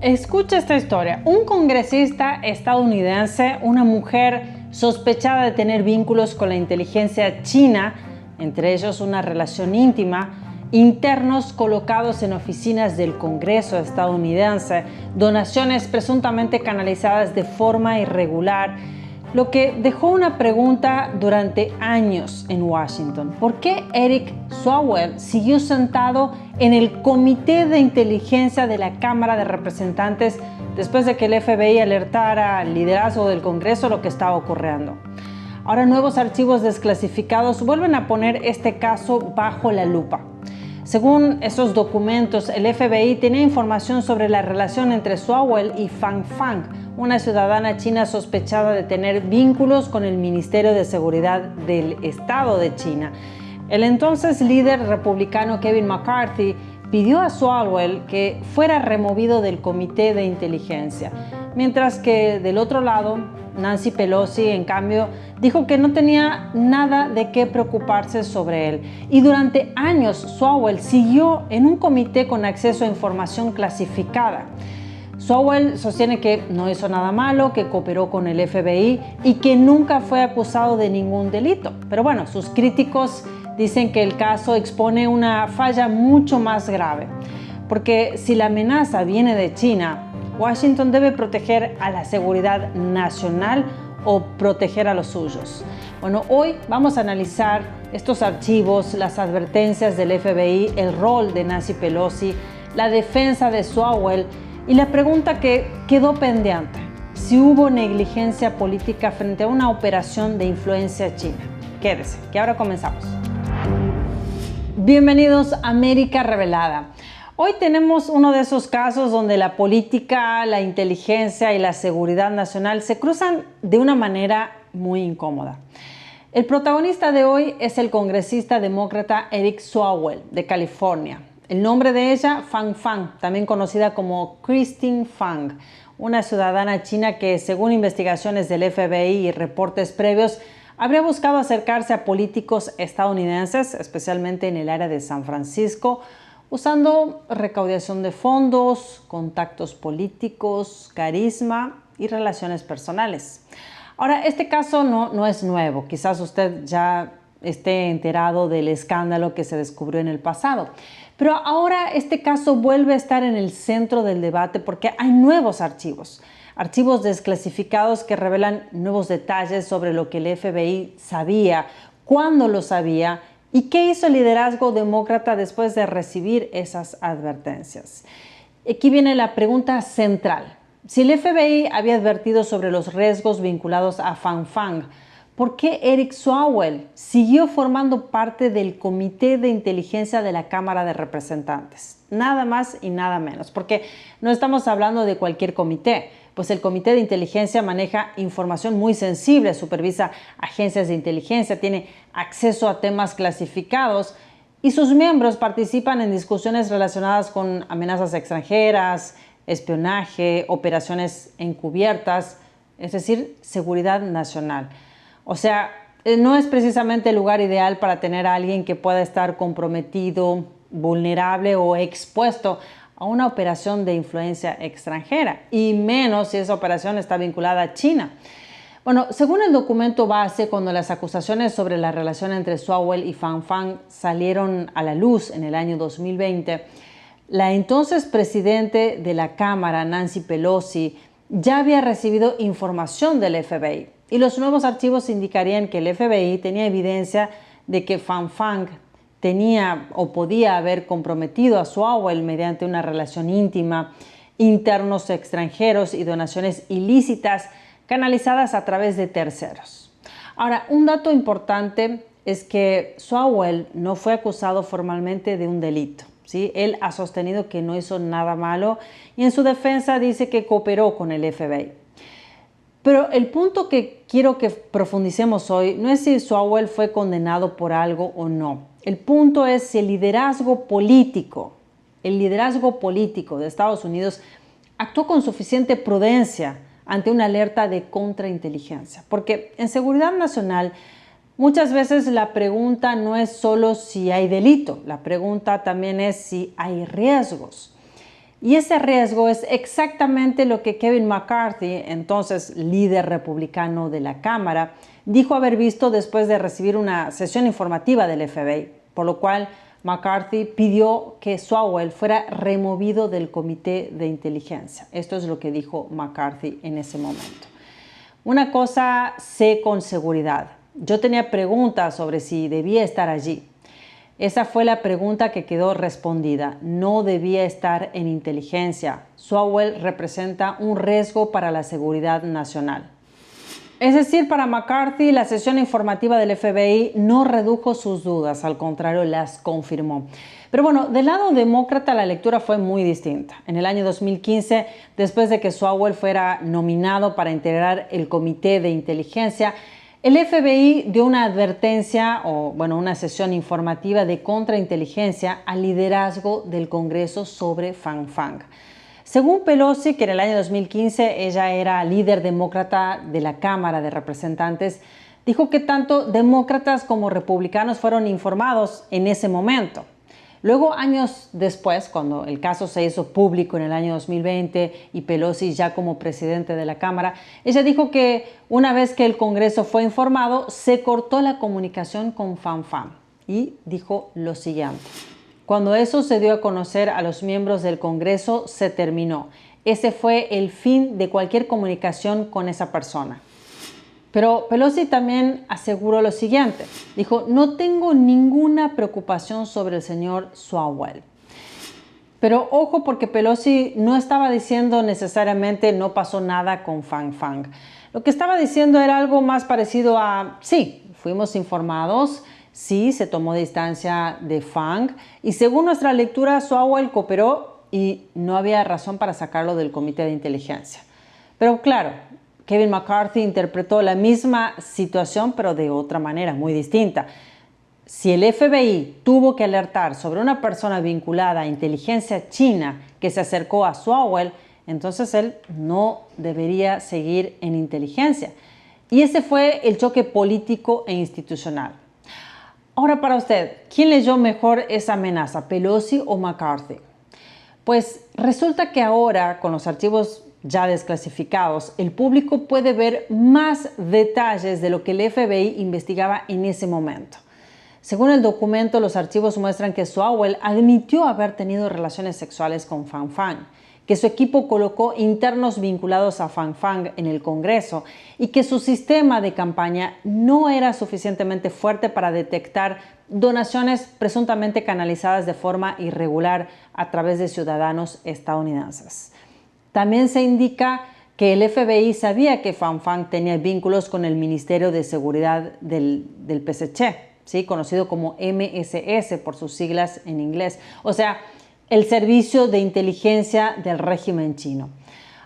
Escucha esta historia. Un congresista estadounidense, una mujer sospechada de tener vínculos con la inteligencia china, entre ellos una relación íntima, internos colocados en oficinas del Congreso estadounidense, donaciones presuntamente canalizadas de forma irregular, lo que dejó una pregunta durante años en Washington. ¿Por qué Eric Swalwell siguió sentado en el Comité de Inteligencia de la Cámara de Representantes después de que el FBI alertara al liderazgo del Congreso lo que estaba ocurriendo? Ahora nuevos archivos desclasificados vuelven a poner este caso bajo la lupa. Según esos documentos, el FBI tenía información sobre la relación entre Swalwell y Fang Fang, una ciudadana china sospechada de tener vínculos con el Ministerio de Seguridad del Estado de China. El entonces líder republicano Kevin McCarthy pidió a Swalwell que fuera removido del Comité de Inteligencia, mientras que del otro lado, Nancy Pelosi, en cambio, dijo que no tenía nada de qué preocuparse sobre él. Y durante años, Swalwell siguió en un comité con acceso a información clasificada. Swalwell sostiene que no hizo nada malo, que cooperó con el FBI y que nunca fue acusado de ningún delito. Pero bueno, sus críticos dicen que el caso expone una falla mucho más grave, porque si la amenaza viene de China, Washington debe proteger a la seguridad nacional o proteger a los suyos. Bueno, hoy vamos a analizar estos archivos, las advertencias del FBI, el rol de Nancy Pelosi, la defensa de Swalwell y la pregunta que quedó pendiente: si hubo negligencia política frente a una operación de influencia china. Quédese, que ahora comenzamos. Bienvenidos a América Revelada. Hoy tenemos uno de esos casos donde la política, la inteligencia y la seguridad nacional se cruzan de una manera muy incómoda. El protagonista de hoy es el congresista demócrata Eric Swalwell, de California. El nombre de ella, Fang Fang, también conocida como Christine Fang, una ciudadana china que, según investigaciones del FBI y reportes previos, habría buscado acercarse a políticos estadounidenses, especialmente en el área de San Francisco, usando recaudación de fondos, contactos políticos, carisma y relaciones personales. Ahora, este caso no es nuevo. Quizás usted ya esté enterado del escándalo que se descubrió en el pasado. Pero ahora este caso vuelve a estar en el centro del debate porque hay nuevos archivos desclasificados que revelan nuevos detalles sobre lo que el FBI sabía, cuándo lo sabía y qué hizo el liderazgo demócrata después de recibir esas advertencias. Aquí viene la pregunta central. Si el FBI había advertido sobre los riesgos vinculados a Fang Fang, ¿por qué Eric Swalwell siguió formando parte del Comité de Inteligencia de la Cámara de Representantes? Nada más y nada menos, porque no estamos hablando de cualquier comité, pues el Comité de Inteligencia maneja información muy sensible, supervisa agencias de inteligencia, tiene acceso a temas clasificados y sus miembros participan en discusiones relacionadas con amenazas extranjeras, espionaje, operaciones encubiertas, es decir, seguridad nacional. O sea, no es precisamente el lugar ideal para tener a alguien que pueda estar comprometido, vulnerable o expuesto a una operación de influencia extranjera, y menos si esa operación está vinculada a China. Bueno, según el documento base, cuando las acusaciones sobre la relación entre Swalwell y Fang Fang salieron a la luz en el año 2020, la entonces presidente de la Cámara, Nancy Pelosi, ya había recibido información del FBI. Y los nuevos archivos indicarían que el FBI tenía evidencia de que Fang Fang tenía o podía haber comprometido a Swalwell mediante una relación íntima, internos extranjeros y donaciones ilícitas canalizadas a través de terceros. Ahora, un dato importante es que Swalwell no fue acusado formalmente de un delito, ¿sí? Él ha sostenido que no hizo nada malo y en su defensa dice que cooperó con el FBI. Pero el punto que quiero que profundicemos hoy no es si Swalwell fue condenado por algo o no. El punto es si el liderazgo político de Estados Unidos actuó con suficiente prudencia ante una alerta de contrainteligencia. Porque en seguridad nacional muchas veces la pregunta no es solo si hay delito, la pregunta también es si hay riesgos. Y ese riesgo es exactamente lo que Kevin McCarthy, entonces líder republicano de la Cámara, dijo haber visto después de recibir una sesión informativa del FBI, por lo cual McCarthy pidió que Swalwell fuera removido del comité de inteligencia. Esto es lo que dijo McCarthy en ese momento. Una cosa sé con seguridad. Yo tenía preguntas sobre si debía estar allí. Esa fue la pregunta que quedó respondida. No debía estar en inteligencia. Swalwell representa un riesgo para la seguridad nacional. Es decir, para McCarthy, la sesión informativa del FBI no redujo sus dudas, al contrario, las confirmó. Pero bueno, del lado demócrata la lectura fue muy distinta. En el año 2015, después de que Swalwell fuera nominado para integrar el comité de inteligencia, el FBI dio una advertencia una sesión informativa de contrainteligencia al liderazgo del Congreso sobre Fang-Fang. Según Pelosi, que en el año 2015 ella era líder demócrata de la Cámara de Representantes, dijo que tanto demócratas como republicanos fueron informados en ese momento. Luego, años después, cuando el caso se hizo público en el año 2020 y Pelosi ya como presidente de la Cámara, ella dijo que una vez que el Congreso fue informado, se cortó la comunicación con Fang-Fang y dijo lo siguiente: cuando eso se dio a conocer a los miembros del Congreso, se terminó. Ese fue el fin de cualquier comunicación con esa persona. Pero Pelosi también aseguró lo siguiente. Dijo, no tengo ninguna preocupación sobre el señor Swalwell. Pero ojo, porque Pelosi no estaba diciendo necesariamente no pasó nada con Fang-Fang. Lo que estaba diciendo era algo más parecido a, sí, fuimos informados, sí, se tomó distancia de Fang y según nuestra lectura, Swalwell cooperó y no había razón para sacarlo del comité de inteligencia. Pero claro, Kevin McCarthy interpretó la misma situación, pero de otra manera, muy distinta. Si el FBI tuvo que alertar sobre una persona vinculada a inteligencia china que se acercó a Swalwell, entonces él no debería seguir en inteligencia. Y ese fue el choque político e institucional. Ahora para usted, ¿quién leyó mejor esa amenaza, Pelosi o McCarthy? Pues resulta que ahora, con los archivos ya desclasificados, el público puede ver más detalles de lo que el FBI investigaba en ese momento. Según el documento, los archivos muestran que Swalwell admitió haber tenido relaciones sexuales con Fang-Fang, que su equipo colocó internos vinculados a Fang-Fang en el Congreso y que su sistema de campaña no era suficientemente fuerte para detectar donaciones presuntamente canalizadas de forma irregular a través de ciudadanos estadounidenses. También se indica que el FBI sabía que Fang-Fang tenía vínculos con el Ministerio de Seguridad del PSC, ¿sí? Conocido como MSS por sus siglas en inglés, o sea, el Servicio de Inteligencia del Régimen Chino.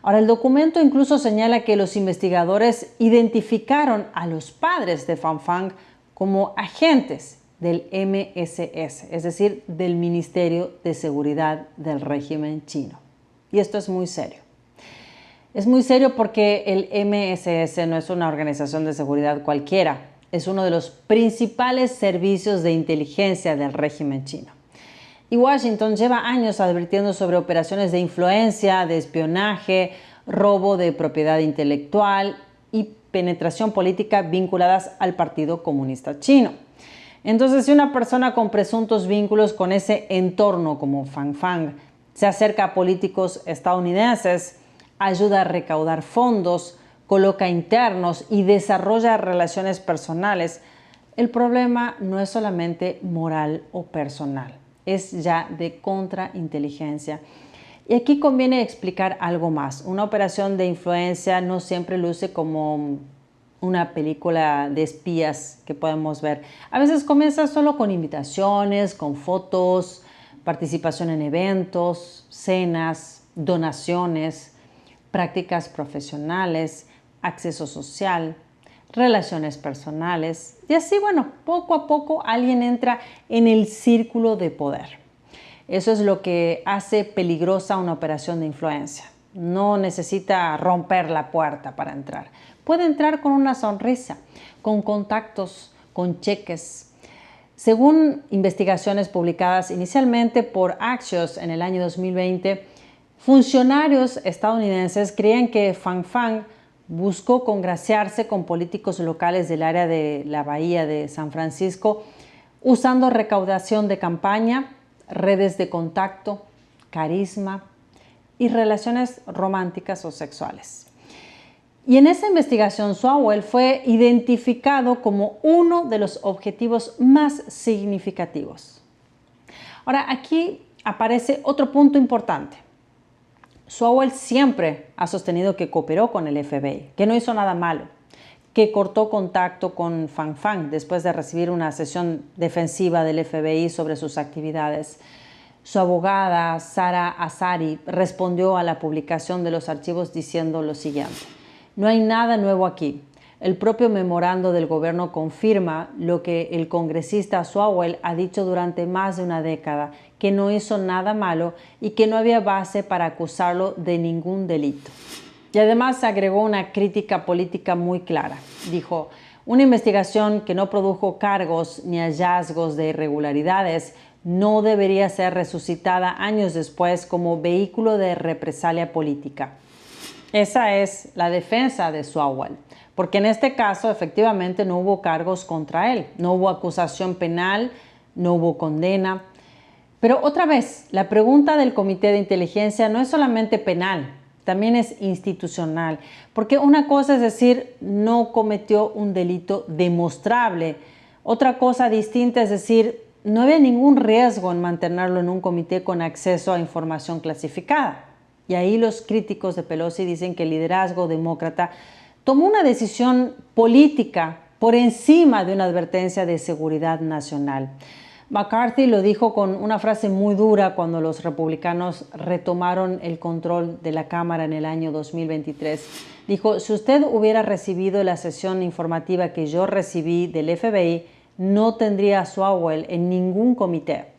Ahora, el documento incluso señala que los investigadores identificaron a los padres de Fang-Fang como agentes del MSS, es decir, del Ministerio de Seguridad del Régimen Chino. Y esto es muy serio. Es muy serio porque el MSS no es una organización de seguridad cualquiera, es uno de los principales servicios de inteligencia del régimen chino. Y Washington lleva años advirtiendo sobre operaciones de influencia, de espionaje, robo de propiedad intelectual y penetración política vinculadas al Partido Comunista Chino. Entonces, si una persona con presuntos vínculos con ese entorno como Fang-Fang se acerca a políticos estadounidenses, ayuda a recaudar fondos, coloca internos y desarrolla relaciones personales, el problema no es solamente moral o personal, es ya de contrainteligencia. Y aquí conviene explicar algo más. Una operación de influencia no siempre luce como una película de espías que podemos ver. A veces comienza solo con invitaciones, con fotos, participación en eventos, cenas, donaciones, prácticas profesionales, acceso social, relaciones personales y así, poco a poco alguien entra en el círculo de poder. Eso es lo que hace peligrosa una operación de influencia. No necesita romper la puerta para entrar. Puede entrar con una sonrisa, con contactos, con cheques. Según investigaciones publicadas inicialmente por Axios en el año 2020, Funcionarios estadounidenses creían que Pham Pham buscó congraciarse con políticos locales del área de la Bahía de San Francisco usando recaudación de campaña, redes de contacto, carisma y relaciones románticas o sexuales. Y en esa investigación, Swalwell fue identificado como uno de los objetivos más significativos. Ahora, aquí aparece otro punto importante. Swalwell siempre ha sostenido que cooperó con el FBI, que no hizo nada malo, que cortó contacto con Pham Pham después de recibir una sesión defensiva del FBI sobre sus actividades. Su abogada, Sara Azari, respondió a la publicación de los archivos diciendo lo siguiente: no hay nada nuevo aquí. El propio memorando del gobierno confirma lo que el congresista Swalwell ha dicho durante más de una década, que no hizo nada malo y que no había base para acusarlo de ningún delito. Y además agregó una crítica política muy clara. Dijo: una investigación que no produjo cargos ni hallazgos de irregularidades no debería ser resucitada años después como vehículo de represalia política. Esa es la defensa de Swalwell, porque en este caso efectivamente no hubo cargos contra él, no hubo acusación penal, no hubo condena. Pero otra vez, la pregunta del Comité de Inteligencia no es solamente penal, también es institucional, porque una cosa es decir no cometió un delito demostrable, otra cosa distinta es decir no había ningún riesgo en mantenerlo en un comité con acceso a información clasificada. Y ahí los críticos de Pelosi dicen que el liderazgo demócrata tomó una decisión política por encima de una advertencia de seguridad nacional. McCarthy lo dijo con una frase muy dura cuando los republicanos retomaron el control de la Cámara en el año 2023. Dijo: si usted hubiera recibido la sesión informativa que yo recibí del FBI, no tendría a Swalwell en ningún comité.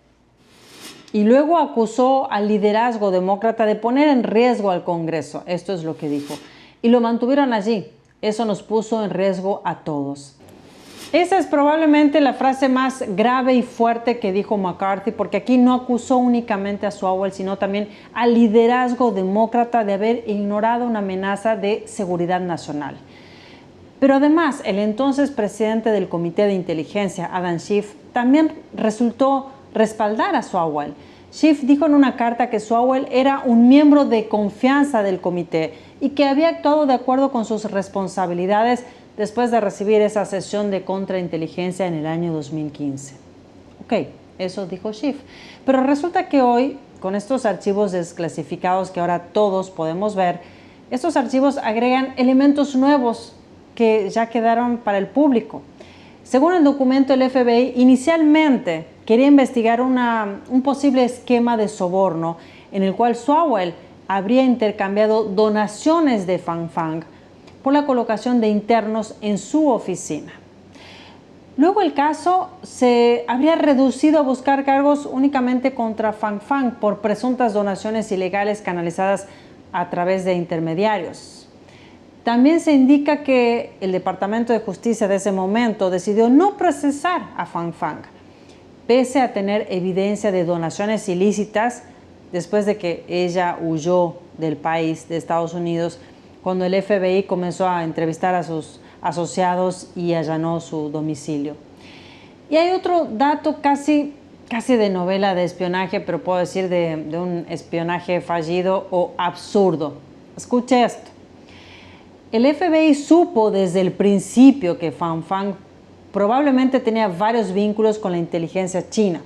Y luego acusó al liderazgo demócrata de poner en riesgo al Congreso. Esto es lo que dijo. Y lo mantuvieron allí. Eso nos puso en riesgo a todos. Esa es probablemente la frase más grave y fuerte que dijo McCarthy, porque aquí no acusó únicamente a Swalwell, sino también al liderazgo demócrata de haber ignorado una amenaza de seguridad nacional. Pero además, el entonces presidente del Comité de Inteligencia, Adam Schiff, también resultó respaldar a Swalwell. Schiff dijo en una carta que Swalwell era un miembro de confianza del comité y que había actuado de acuerdo con sus responsabilidades después de recibir esa sesión de contrainteligencia en el año 2015. Ok, eso dijo Schiff. Pero resulta que hoy, con estos archivos desclasificados que ahora todos podemos ver, estos archivos agregan elementos nuevos que ya quedaron para el público. Según el documento, el FBI inicialmente quería investigar un posible esquema de soborno en el cual Swalwell habría intercambiado donaciones de Pham Pham por la colocación de internos en su oficina. Luego el caso se habría reducido a buscar cargos únicamente contra Pham Pham por presuntas donaciones ilegales canalizadas a través de intermediarios. También se indica que el Departamento de Justicia de ese momento decidió no procesar a Pham Pham, pese a tener evidencia de donaciones ilícitas después de que ella huyó del país de Estados Unidos cuando el FBI comenzó a entrevistar a sus asociados y allanó su domicilio. Y hay otro dato casi de novela de espionaje, pero puedo decir de un espionaje fallido o absurdo. Escuche esto. El FBI supo desde el principio que Pham Pham probablemente tenía varios vínculos con la inteligencia china.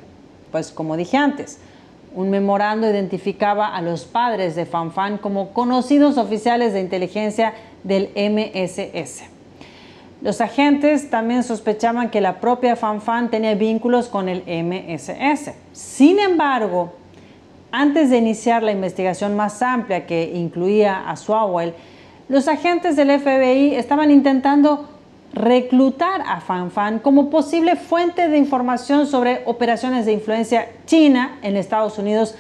Pues como dije antes, un memorando identificaba a los padres de Pham Pham como conocidos oficiales de inteligencia del MSS. Los agentes también sospechaban que la propia Pham Pham tenía vínculos con el MSS. Sin embargo, antes de iniciar la investigación más amplia que incluía a Swalwell, los agentes del FBI estaban intentando reclutar a Pham Pham como posible fuente de información sobre operaciones de influencia china en Estados Unidos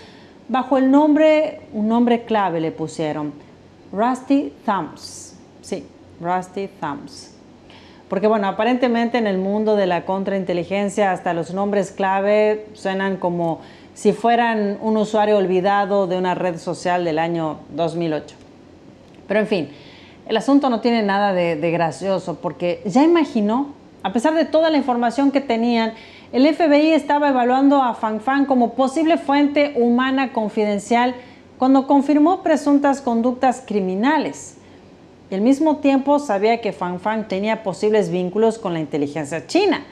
bajo un nombre clave le pusieron, Rusty Thumbs. Sí, Rusty Thumbs. Porque bueno, aparentemente en el mundo de la contrainteligencia hasta los nombres clave suenan como si fueran un usuario olvidado de una red social del año 2008. Pero en fin, el asunto no tiene nada de gracioso, porque ya imaginó, a pesar de toda la información que tenían, el FBI estaba evaluando a Phang Phang como posible fuente humana confidencial cuando confirmó presuntas conductas criminales. Y al mismo tiempo sabía que Phang Phang tenía posibles vínculos con la inteligencia china.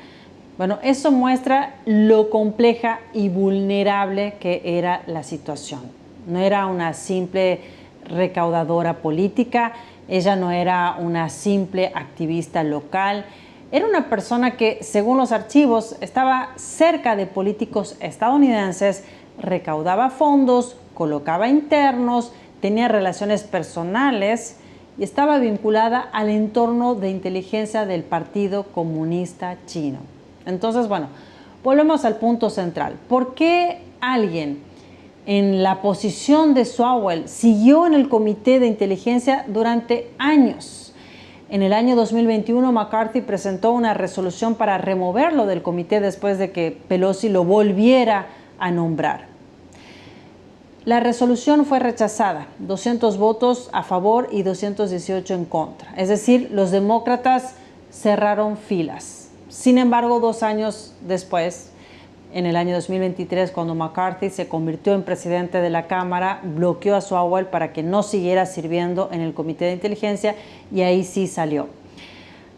Bueno, eso muestra lo compleja y vulnerable que era la situación. No era una simple recaudadora política, ella no era una simple activista local, era una persona que, según los archivos, estaba cerca de políticos estadounidenses, recaudaba fondos, colocaba internos, tenía relaciones personales y estaba vinculada al entorno de inteligencia del Partido Comunista Chino. Entonces, bueno, volvemos al punto central. ¿Por qué alguien en la posición de Swalwell siguió en el comité de inteligencia durante años? En el año 2021, McCarthy presentó una resolución para removerlo del comité después de que Pelosi lo volviera a nombrar. La resolución fue rechazada, 200 votos a favor y 218 en contra. Es decir, los demócratas cerraron filas. Sin embargo, 2 años después, en el año 2023, cuando McCarthy se convirtió en presidente de la Cámara, bloqueó a Swalwell para que no siguiera sirviendo en el Comité de Inteligencia y ahí sí salió.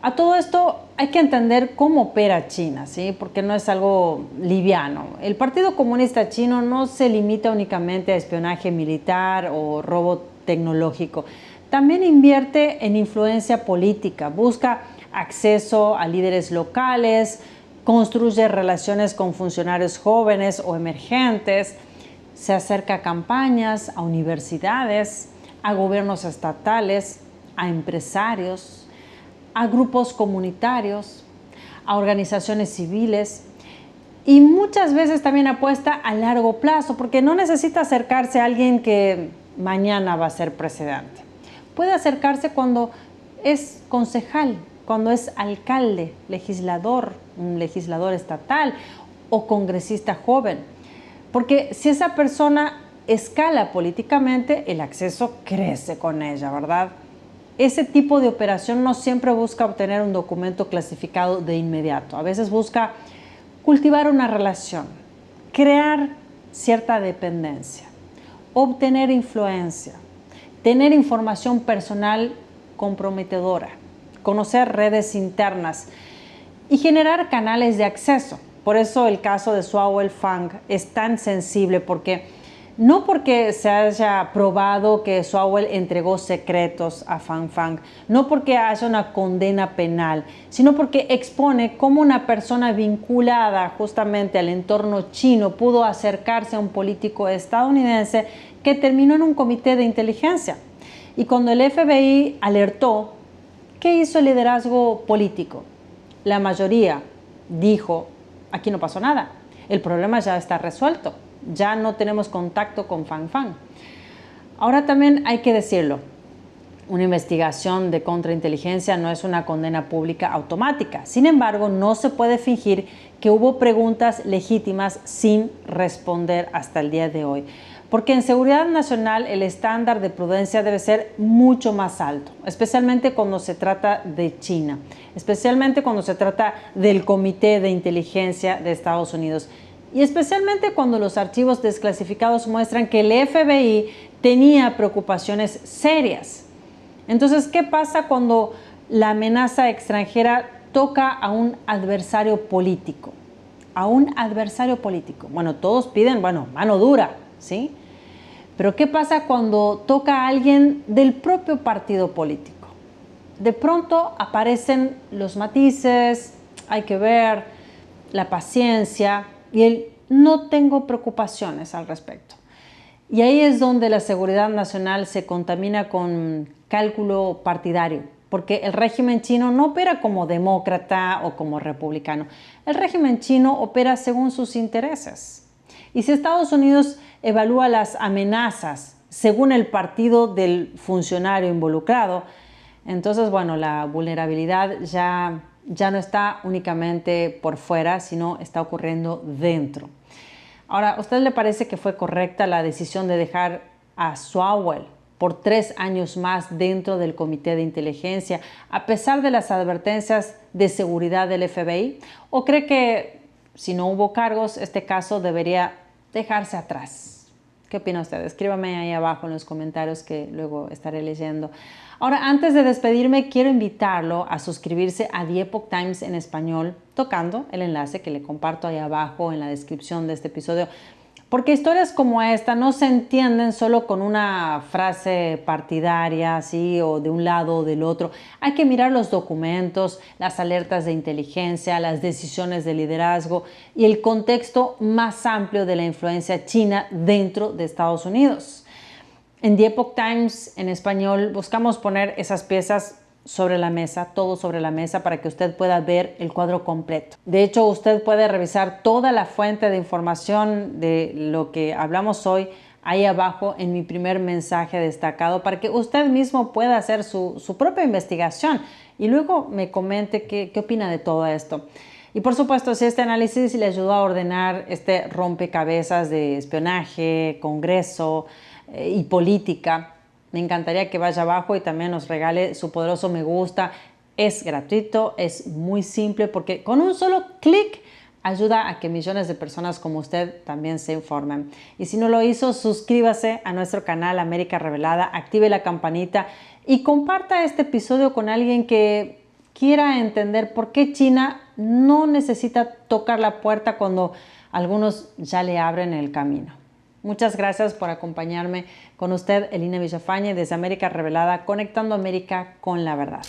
A todo esto hay que entender cómo opera China, ¿sí? Porque no es algo liviano. El Partido Comunista Chino no se limita únicamente a espionaje militar o robo tecnológico. También invierte en influencia política, busca acceso a líderes locales, construye relaciones con funcionarios jóvenes o emergentes, se acerca a campañas, a universidades, a gobiernos estatales, a empresarios, a grupos comunitarios, a organizaciones civiles y muchas veces también apuesta a largo plazo porque no necesita acercarse a alguien que mañana va a ser presidente. Puede acercarse cuando es concejal, cuando es alcalde, legislador, un legislador estatal o congresista joven. Porque si esa persona escala políticamente, el acceso crece con ella, ¿verdad? Ese tipo de operación no siempre busca obtener un documento clasificado de inmediato. A veces busca cultivar una relación, crear cierta dependencia, obtener influencia, tener información personal comprometedora, conocer redes internas y generar canales de acceso. Por eso el caso de Swalwell Phang es tan sensible, no porque se haya probado que Swalwell entregó secretos a Phang Phang, no porque haya una condena penal, sino porque expone cómo una persona vinculada justamente al entorno chino pudo acercarse a un político estadounidense que terminó en un comité de inteligencia. Y cuando el FBI alertó, ¿qué hizo el liderazgo político? La mayoría dijo, aquí no pasó nada, el problema ya está resuelto, ya no tenemos contacto con Phang Phang. Ahora también hay que decirlo, una investigación de contrainteligencia no es una condena pública automática. Sin embargo, no se puede fingir que hubo preguntas legítimas sin responder hasta el día de hoy. Porque en seguridad nacional el estándar de prudencia debe ser mucho más alto, especialmente cuando se trata de China, especialmente cuando se trata del Comité de Inteligencia de Estados Unidos y especialmente cuando los archivos desclasificados muestran que el FBI tenía preocupaciones serias. Entonces, ¿qué pasa cuando la amenaza extranjera toca a un adversario político? A un adversario político. Bueno, todos piden, mano dura, ¿sí? Pero ¿qué pasa cuando toca a alguien del propio partido político? De pronto aparecen los matices, hay que ver, la paciencia y el no tengo preocupaciones al respecto. Y ahí es donde la seguridad nacional se contamina con cálculo partidario, porque el régimen chino no opera como demócrata o como republicano. El régimen chino opera según sus intereses. Y si Estados Unidos evalúa las amenazas según el partido del funcionario involucrado, entonces, la vulnerabilidad ya no está únicamente por fuera, sino está ocurriendo dentro. Ahora, ¿a usted le parece que fue correcta la decisión de dejar a Swalwell por 3 años más dentro del Comité de Inteligencia, a pesar de las advertencias de seguridad del FBI? ¿O cree que si no hubo cargos, este caso debería dejarse atrás? ¿Qué opina usted? Escríbame ahí abajo en los comentarios que luego estaré leyendo. Ahora, antes de despedirme, quiero invitarlo a suscribirse a The Epoch Times en español, tocando el enlace que le comparto ahí abajo en la descripción de este episodio. Porque historias como esta no se entienden solo con una frase partidaria, ¿sí? O de un lado o del otro. Hay que mirar los documentos, las alertas de inteligencia, las decisiones de liderazgo y el contexto más amplio de la influencia china dentro de Estados Unidos. En The Epoch Times en español buscamos poner esas piezas sobre la mesa, todo sobre la mesa, para que usted pueda ver el cuadro completo. De hecho, usted puede revisar toda la fuente de información de lo que hablamos hoy ahí abajo en mi primer mensaje destacado, para que usted mismo pueda hacer su propia investigación y luego me comente qué opina de todo esto. Y por supuesto, si este análisis le ayudó a ordenar este rompecabezas de espionaje, Congreso y política, me encantaría que vaya abajo y también nos regale su poderoso me gusta. Es gratuito, es muy simple, porque con un solo clic ayuda a que millones de personas como usted también se informen. Y si no lo hizo, suscríbase a nuestro canal América Revelada, active la campanita y comparta este episodio con alguien que quiera entender por qué China no necesita tocar la puerta cuando algunos ya le abren el camino. Muchas gracias por acompañarme. Con usted, Elina Villafañe, desde América Revelada, conectando América con la verdad.